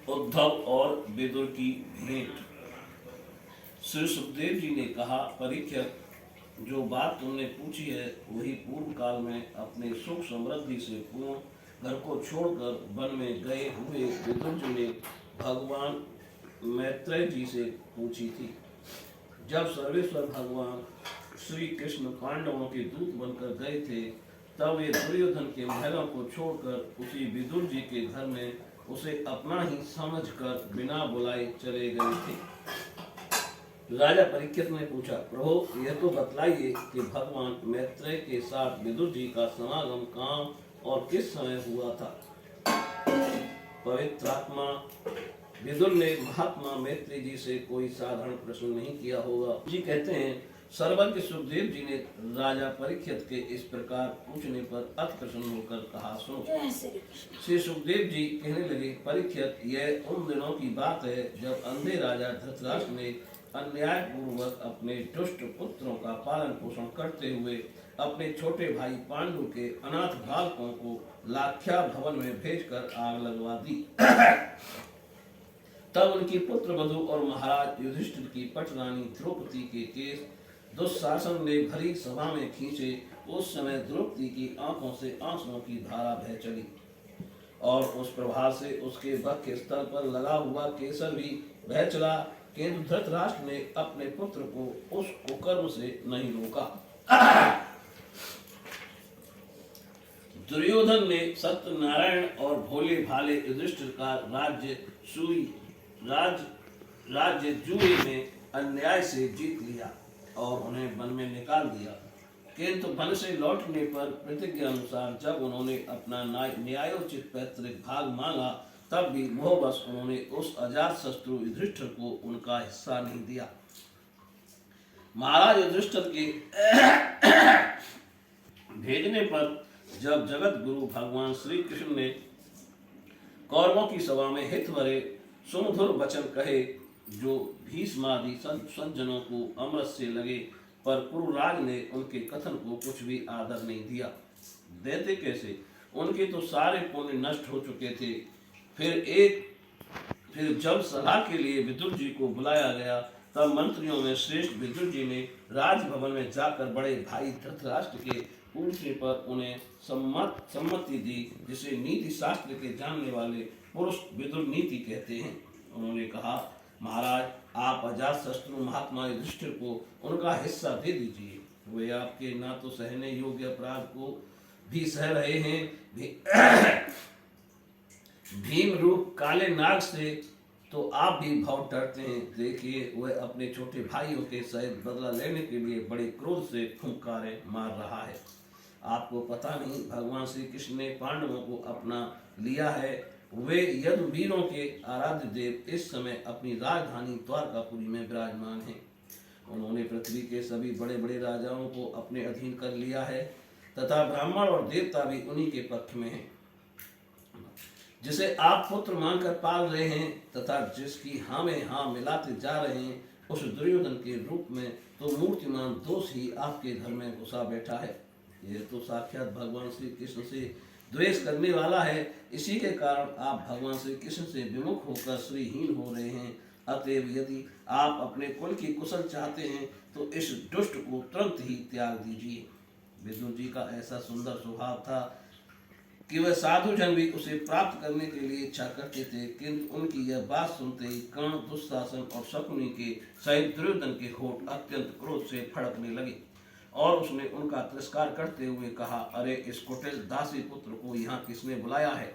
उद्धव और विदुर की भेंट। श्री सुखदेव जी ने कहा, परीक्षित, जो बात तुमने पूछी है वही पूर्व काल में अपने सुख समृद्धि से पूर्ण घर को छोड़कर वन में गए हुए विदुर जी ने भगवान मैत्रेय जी से पूछी थी। जब सर्वेश्वर भगवान श्री कृष्ण पांडवों के दूत बनकर गए थे, तब वे दुर्योधन के महलों को छोड़कर उसी विदुर जी के घर में उसे अपना ही समझकर बिना बुलाए चले गए थे। राजा परीक्षित ने पूछा, प्रभु, यह तो बतलाइए कि भगवान मैत्रेय के साथ विदुर जी का समागम कहाँ और किस समय हुआ था। पवित्र आत्मा विदुर ने महात्मा मैत्रेय जी से कोई साधारण प्रश्न नहीं किया होगा। जी कहते हैं, सर्वज्ञ सुखदेव जी ने राजा परीक्षित के इस प्रकार पूछने पर अति प्रसन्न होकर कहा, सुनो। श्री सुखदेव जी कहने लगे, परीक्षित, यह उन दिनों की बात है जब अंधे राजा धृतराष्ट्र ने अन्याय पूर्वक अपने दुष्ट पुत्रों का पालन पोषण करते हुए अपने छोटे भाई पांडु के अनाथ बालकों को लाख्या भवन में भेजकर आग लगवा दी। तब उनकी पुत्र वधु और महाराज युधिष्ठिर की पटरानी द्रौपदी के केस दुशासन ने भरी सभा में खींचे। उस समय द्रौपदी की आंखों से आंसुओं की धारा बह चली और उस प्रभाव से उसके वक्ष स्थल पर लगा हुआ केसर भी बह चला, किंतु धृतराष्ट्र ने अपने पुत्र को उस कुकर्म से नहीं रोका। दुर्योधन ने सत्यनारायण और भोले भाले युधिष्ठिर का राज्य जुए में अन्याय से जीत लिया और उन्हें वन में निकाल दिया, किंतु वन से लौटने पर प्रतिज्ञा अनुसार जब उन्होंने अपना न्यायोचित पैतृक भाग मांगा, तब भी मोहवश उन्होंने उस अजातशत्रु युधिष्ठिर को उनका हिस्सा नहीं दिया। महाराज युधिष्ठिर के भेजने पर जब जगत गुरु भगवान श्री कृष्ण ने कौरवों की सभा में हित भरे सुमधुर वचन कहे, जो भीष्मादि सज्जनों को अमृत से लगे, पर कुरुराज ने उनके कथन को कुछ भी आदर नहीं दिया। देते कैसे, उनके तो सारे पुण्य नष्ट हो चुके थे। फिर जब सलाह के लिए विदुर जी को बुलाया गया, तब मंत्रियों में श्रेष्ठ विदुर जी ने राजभवन में जाकर बड़े भाई धृतराष्ट्र के पूछने पर उन्हें सम्मति दी, जिसे नीति शास्त्र के जानने वाले पुरुष विदुर नीति कहते हैं। उन्होंने कहा, महाराज, आप अजातशत्रु महात्मा युधिष्ठिर को उनका हिस्सा दे दीजिए। वे आपके ना तो सहने योग्य अपराध को भी सह रहे हैं, भीम रूप काले नाग से तो आप भी बहुत डरते हैं। देखिए, वह अपने छोटे भाइयों के सहित बदला लेने के लिए बड़े क्रोध से फुंकारे मार रहा है। आपको पता नहीं, भगवान श्री कृष्ण ने पांडवों को अपना लिया है। वे यदुवीरों के आराध्य देव इस समय अपनी राजधानी द्वारकापुरी में विराजमान हैं। उन्होंने पृथ्वी के सभी बड़े बड़े राजाओं को अपने अधीन कर लिया है तथा ब्राह्मण और देवता भी उन्हीं के पक्ष में हैं। जिसे आप पुत्र मानकर पाल रहे हैं तथा जिसकी हाँ में हाँ मिलाते जा रहे हैं, उस दुर्योधन के रूप में तो मूर्तिमान दोष ही आपके घर में घुसा बैठा है। यह तो साक्षात भगवान श्री कृष्ण से द्वेष करने वाला है। इसी के कारण आप भगवान श्री कृष्ण से विमुख होकर श्रीहीन हो रहे हैं। अतएव यदि आप अपने कुल की कुशल चाहते हैं तो इस दुष्ट को तुरंत ही त्याग दीजिए। विदुर जी का ऐसा सुंदर स्वभाव था कि वह साधु जन भी उसे प्राप्त करने के लिए इच्छा करते थे, किंतु उनकी यह बात सुनते ही कर्ण, दुशासन और शकुनी के सहित दुर्योधन के होठ अत्यंत क्रोध से फड़कने लगे और उसने उनका तिरस्कार करते हुए कहा, अरे, इस कुटिल दासी पुत्र को यहाँ किसने बुलाया है?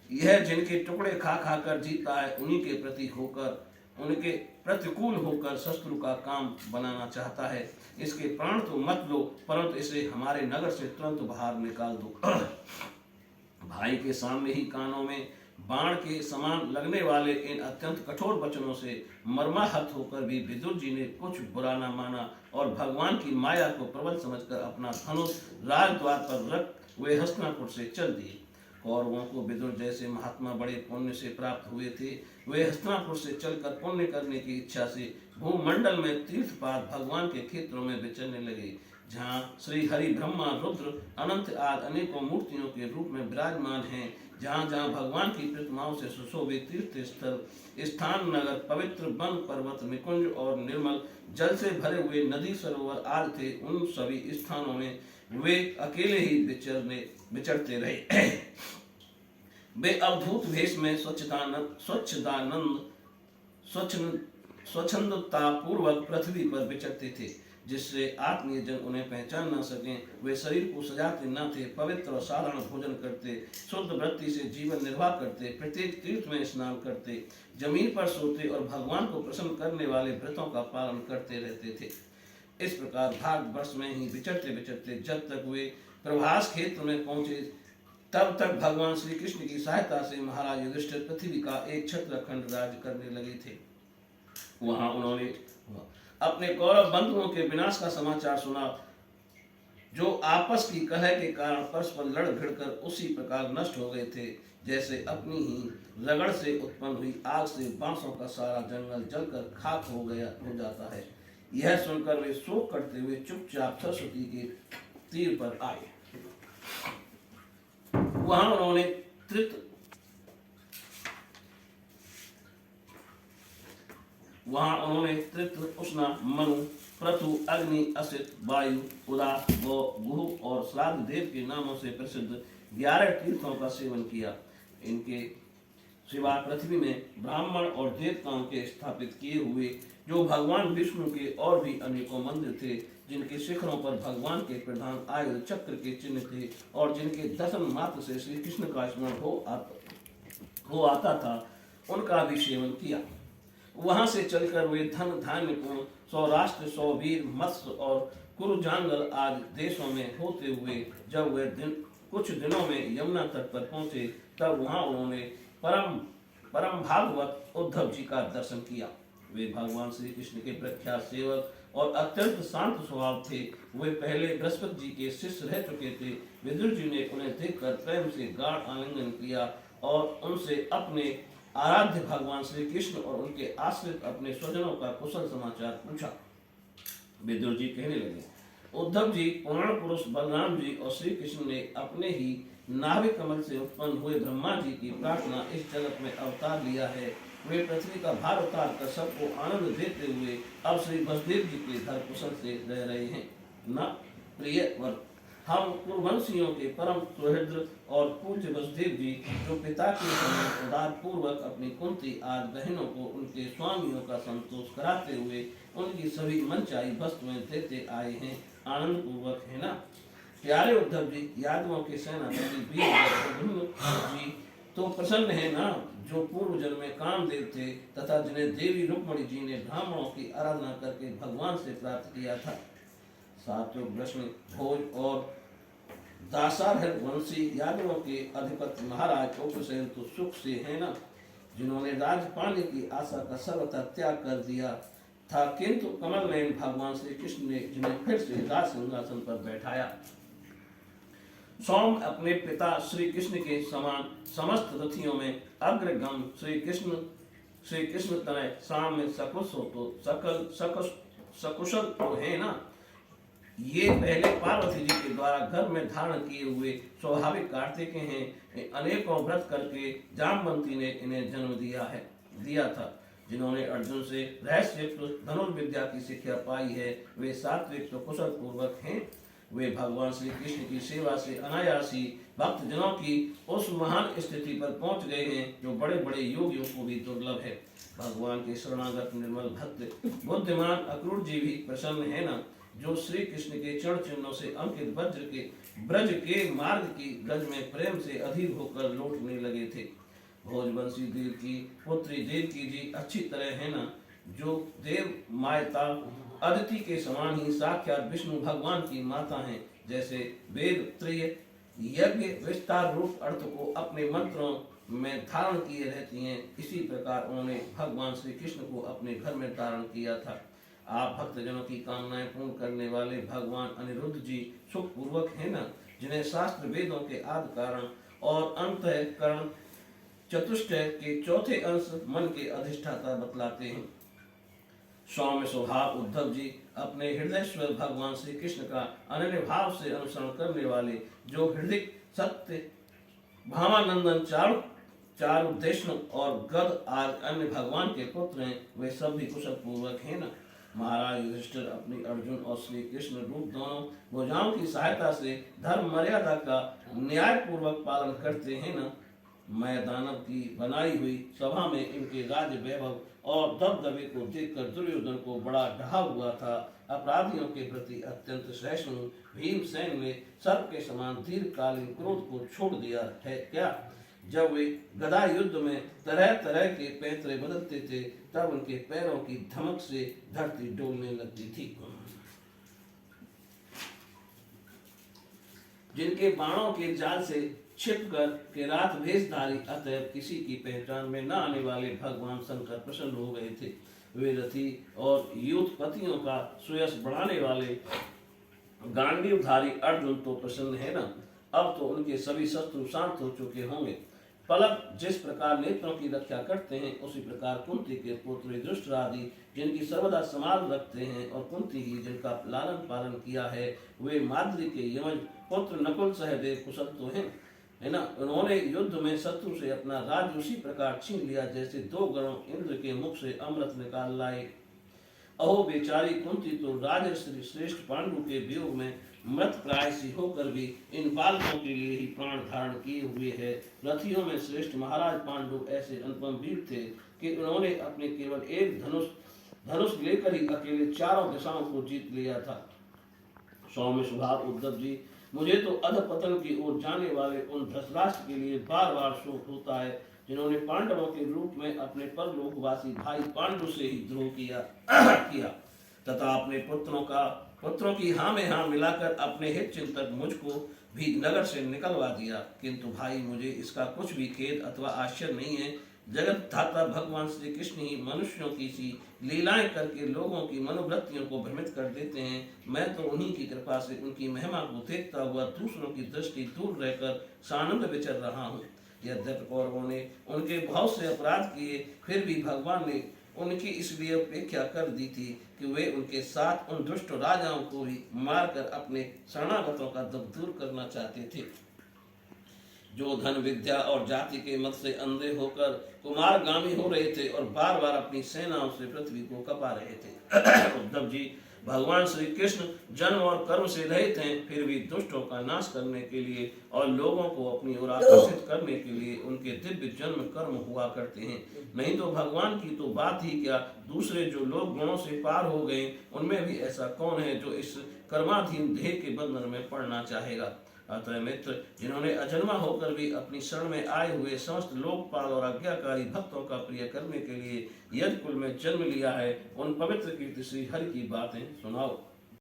यह जिनके टुकड़े खा खा कर जीता है, उन्हीं के प्रति होकर, उनके प्रतिकूल होकर शत्रु का काम बनाना चाहता है। इसके प्राण तो मत लो, परंतु इसे हमारे नगर से तुरंत बाहर निकाल दो। भाई के सामने ही कानों में बाण के समान लगने वाले इन अत्यंत कठोर वचनों से मर्माहत होकर भी विदुर जी ने कुछ बुरा न माना और भगवान की माया को प्रबल समझकर अपना धनुष राजद्वार पर रख वे हस्तिनापुर से चल दिए। कौरवों को विदुर जैसे महात्मा बड़े पुण्य से प्राप्त हुए थे। वे हस्तिनापुर से चलकर पुण्य करने की इच्छा से भूमंडल में तीर्थपात भगवान के क्षेत्रों में विचरने लगे। जहाँ श्री हरि ब्रह्मा रुद्र अनंत आदि अनेकों मूर्तियों के रूप में विराजमान हैं, जहाँ जहाँ भगवान की प्रतिमाओं से सुशोभित तीर्थ स्थल, स्थान, नगर, पवित्र वन, पर्वत, निकुंज और निर्मल जल से भरे हुए नदी, सरोवर आदि थे, उन सभी स्थानों में वे अकेले ही विचरते रहे। वे अवधूत वेश में स्वच्छंदता पूर्वक पृथ्वी पर विचरते थे, जिससे आत्मीय जन उन्हें पहचान न सकें। वे शरीर को सजाते न थे, पवित्र और साधारण भोजन करते, शुद्ध वृत्ति से जीवन निर्वाह करते, प्रत्येक तीर्थ में स्नान करते, जमीन पर सोते और भगवान को प्रसन्न करने वाले व्रतों का पालन करते रहते थे। इस प्रकार भारतवर्ष में ही विचरते विचरते जब तक वे प्रभास क्षेत्र में पहुंचे, तब तक भगवान श्री कृष्ण की सहायता से महाराज युधिष्ठिर पृथ्वी का एक छत्रखंड राज्य करने लगे थे। वहां उन्होंने अपने कौरव बंधुओं के विनाश का समाचार सुना, जो आपस की कलह के कारण परस्पर लड़ भिड़ कर उसी प्रकार नष्ट हो गए थे, जैसे अपनी ही रगड़ से उत्पन्न हुई आग से बांसों का सारा जंगल जलकर खाक हो जाता है। यह सुनकर वे शोक करते हुए चुपचाप सरस्वती के तीर पर आए। वहां उन्होंने तृत, उष्णा, मनु, पृथु, अग्नि, असित, वायु, उदा, गौ, गुह और श्राद्ध देव के नामों से प्रसिद्ध 11 तीर्थों का सेवन किया। इनके सिवा पृथ्वी में ब्राह्मण और देवताओं के स्थापित किए हुए जो भगवान विष्णु के और भी अनेकों मंदिर थे, जिनके शिखरों पर भगवान के प्रधान आयुध चक्र के चिन्ह थे और जिनके दर्शन मात्र से श्री कृष्ण का स्मरण हो आता था, उनका भी सेवन किया। वहां से चलकर वे धन धान्य को सौराष्ट्र, सौवीर, मत्स्य और कुरुजांगल आदि देशों में होते हुए जब वे कुछ दिनों में यमुना तट पर पहुंचे, तब वहां उन्होंने परम भागवत उद्धव जी का दर्शन किया। वे भगवान श्री कृष्ण के प्रख्यात सेवक और अत्यंत शांत स्वभाव थे। वे पहले बृहस्पति जी के शिष्य रह चुके थे। विदुर जी ने उन्हें देखकर प्रेम से गाढ़ आलिंगन किया और उनसे अपने आराध्य भगवान श्री कृष्ण और उनके आश्रित अपने स्वजनों का कुशल समाचार पूछा। विदुर जी कहने लगे, उद्धव जी, पुराण पुरुष बलराम जी और श्री कृष्ण ने अपने ही नाभिक कमल से उत्पन्न हुए ब्रह्मा जी की प्रार्थना इस जगत में अवतार लिया है। वे पृथ्वी का भार उतार कर सबको आनंद देते हुए अब श्री वसुदेव जी के घर कुशल से रह रहे हैं। न प्रिय वर, हम कुरुवंशियों के परम सुहृद और पूज्य वसुदेव जी, जो पिता के समय उदार पूर्वक अपनी कुंती आदि बहनों को उनके स्वामियों का संतोष कराते हुए उनकी सभी मनचाही वस्तुएं देते आए हैं, आनंद पूर्वक, है ना। प्यारे उद्धव जी, यादवों के सेनापति वीर जी तो प्रसन्न है ना, जो पूर्व जन्म में कामदेव थे तथा जिन्हें देवी रुक्मणी जी ने ब्राह्मणों की आराधना करके भगवान से प्राप्त किया था। सात्विक वृष्ण भोज और दासारह वंशी यादवों के अधिपति महाराज उग्रसेन तो सुख से है ना, जिन्होंने राज पाने की आशा का सर्वथा त्याग कर दिया था, किंतु कमल नयन भगवान श्री कृष्ण ने जिन्हें फिर से राज सिंहासन पर बैठाया। सौम अपने पिता श्री कृष्ण के समान समस्त रथियों में अग्रगम श्री कृष्ण तनय साम में सकुशल तो है ना। ये पहले पार्वती जी के द्वारा गर्भ में धारण किए हुए स्वाभाविक कार्तिक हैं। अनेकों व्रत करके जामवंती ने इन्हें जन्म दिया था। जिन्होंने अर्जुन से रहस्ययुक्त धनुर्विद्या की शिक्षा पाई है, वे सात्विक तो कुशल पूर्वक हैं। वे भगवान श्री कृष्ण की सेवा से अनायासी भक्त जनों की उस महान स्थिति पर पहुंच गए हैं, जो बड़े बड़े योगियों को भी दुर्लभ है। भगवान के शरणागत निर्मल भक्त बुद्धिमान अक्रूर जी भी प्रसन्न है ना, जो श्री कृष्ण के चरण चिन्हों से अंकित ब्रज के मार्ग की गज में प्रेम से अधीर होकर लौटने लगे थे। भोजवंशी देव की पुत्री देवकी जी अच्छी तरह है ना, जो देव माता अदिति के समान ही साक्षात विष्णु भगवान की माता हैं। जैसे वेद त्रय यज्ञ विस्तार रूप अर्थ को अपने मंत्रों में धारण किए रहती हैं, इसी प्रकार उन्होंने भगवान श्री कृष्ण को अपने घर में धारण किया था। आप भक्तजनों की कामनाएं पूर्ण करने वाले भगवान अनिरुद्ध जी सुख पूर्वक है ना, जिन्हें शास्त्र वेदों के आदि कारण और अंतःकरण चतुष्टय के चौथे अंश मन के अधिष्ठाता बतलाते हैं। सौम्य स्वभाव उद्धव जी अपने हृदयश्वर भगवान श्री कृष्ण का अनन्य भाव से अनुसरण करने वाले, जो हृदय सत्य भावानंदन चारुदेष्णु और गद आदि अन्य भगवान के पुत्र हैं, वे सब भी कुशल पूर्वक है ना। महाराज युधिष्ठिर अपनी अर्जुन और श्री कृष्ण रूप दोनों भुजाओं की सहायता से धर्म मर्यादा का न्याय पूर्वक पालन करते हैं ना। मैं दानव की बनाई हुई सभा में इनके राज्य वैभव और दबदबे को देखकर दुर्योधन को बड़ा डहा हुआ था। अपराधियों के प्रति अत्यंत सहिष्णु भीमसेन ने सर्प के समान दीर्घकालीन क्रोध को छोड़ दिया है क्या। जब वे गदा युद्ध में तरह तरह के पैंतरे बदलते थे, तब उनके पैरों की धमक से धरती डोलने लगती थी। जिनके बाणों के जाल से छिपकर के रात भेषधारी, अतएव किसी की पहचान में न आने वाले भगवान शंकर प्रसन्न हो गए थे। वे रथी और युद्धपतियों का सुयश बढ़ाने वाले गांडीवधारी अर्जुन तो प्रसन्न है ना। अब तो उनके सभी शत्रु शांत हो चुके होंगे। पलक जिस प्रकार नेत्रों की रक्षा करते हैं, उसी प्रकार कुंती के पुत्र युधिष्ठिर जिनकी सर्वदा संभाल रखते हैं, और कुंती ही जिनका लालन पालन किया है, वे माद्री के यमज पुत्र नकुल सहदेव कुशल तो हैं, है ना। उन्होंने युद्ध में शत्रु से अपना राज्य उसी प्रकार छीन लिया जैसे दो गणों इंद्र के मुख से अमृत निकाल लाए। अहो बेचारी कुंती तो राजश्री श्रेष्ठ पांडु के वियोग में मृत प्राय सी होकर भी इन बालकों के लिए ही प्राण धारण किए हुए है। रथियों में श्रेष्ठ महाराज पांडु ऐसे अनुपम वीर थे कि उन्होंने अपने केवल एक धनुष लेकर ही अकेले चारों दिशाओं को जीत लिया था। सौम्य स्वभाव उद्धव जी, मुझे तो अधपतन की ओर जाने वाले उन धृतराष्ट्र के लिए बार बार शोक होता है, जिन्होंने पांडवों के रूप में अपने परलोकवासी भाई पांडु से ही द्रोह किया तथा अपने पुत्रों की हाँ में हाँ मिलाकर अपने हित चिंतक मुझको भी नगर से निकलवा दिया। किंतु भाई, मुझे इसका कुछ भी खेद अथवा आश्चर्य नहीं है। जगत धाता भगवान श्री कृष्ण ही मनुष्यों की सी लीलाएं करके लोगों की मनोवृत्तियों को भ्रमित कर देते हैं। मैं तो उन्हीं की कृपा से उनकी महिमा को देखता हुआ दूसरों की दृष्टि दूर रहकर सानंद विचर रहा हूँ। यद्यपि कौरवों ने उनके बहुत से अपराध किए, फिर भी भगवान ने उनकी इसलिए उपेक्षा कर दी थी कि वे उनके साथ उन दुष्ट राजाओं को भी मारकर अपने शरणागतों का दुख दूर करना चाहते थे, जो धन विद्या और जाति के मत से अंधे होकर कुमारगामी हो रहे थे और बार बार अपनी सेनाओं से पृथ्वी को कपा रहे थे। उद्धव जी, भगवान श्री कृष्ण जन्म और कर्म से रहित हैं, फिर भी दुष्टों का नाश करने के लिए और लोगों को अपनी ओर आकर्षित करने के लिए उनके दिव्य जन्म कर्म हुआ करते हैं। नहीं तो भगवान की तो बात ही क्या, दूसरे जो लोग गुणों से पार हो गए, उनमें भी ऐसा कौन है जो इस कर्माधीन देह के बंधन में पड़ना चाहेगा। अतः मित्र, जिन्होंने अजन्मा होकर भी अपनी शरण में आए हुए समस्त लोकपाल और आज्ञाकारी भक्तों का प्रिय करने के लिए यज्ञ कुल में जन्म लिया है, उन पवित्र कीर्ति श्री हरि की बातें सुनाओ।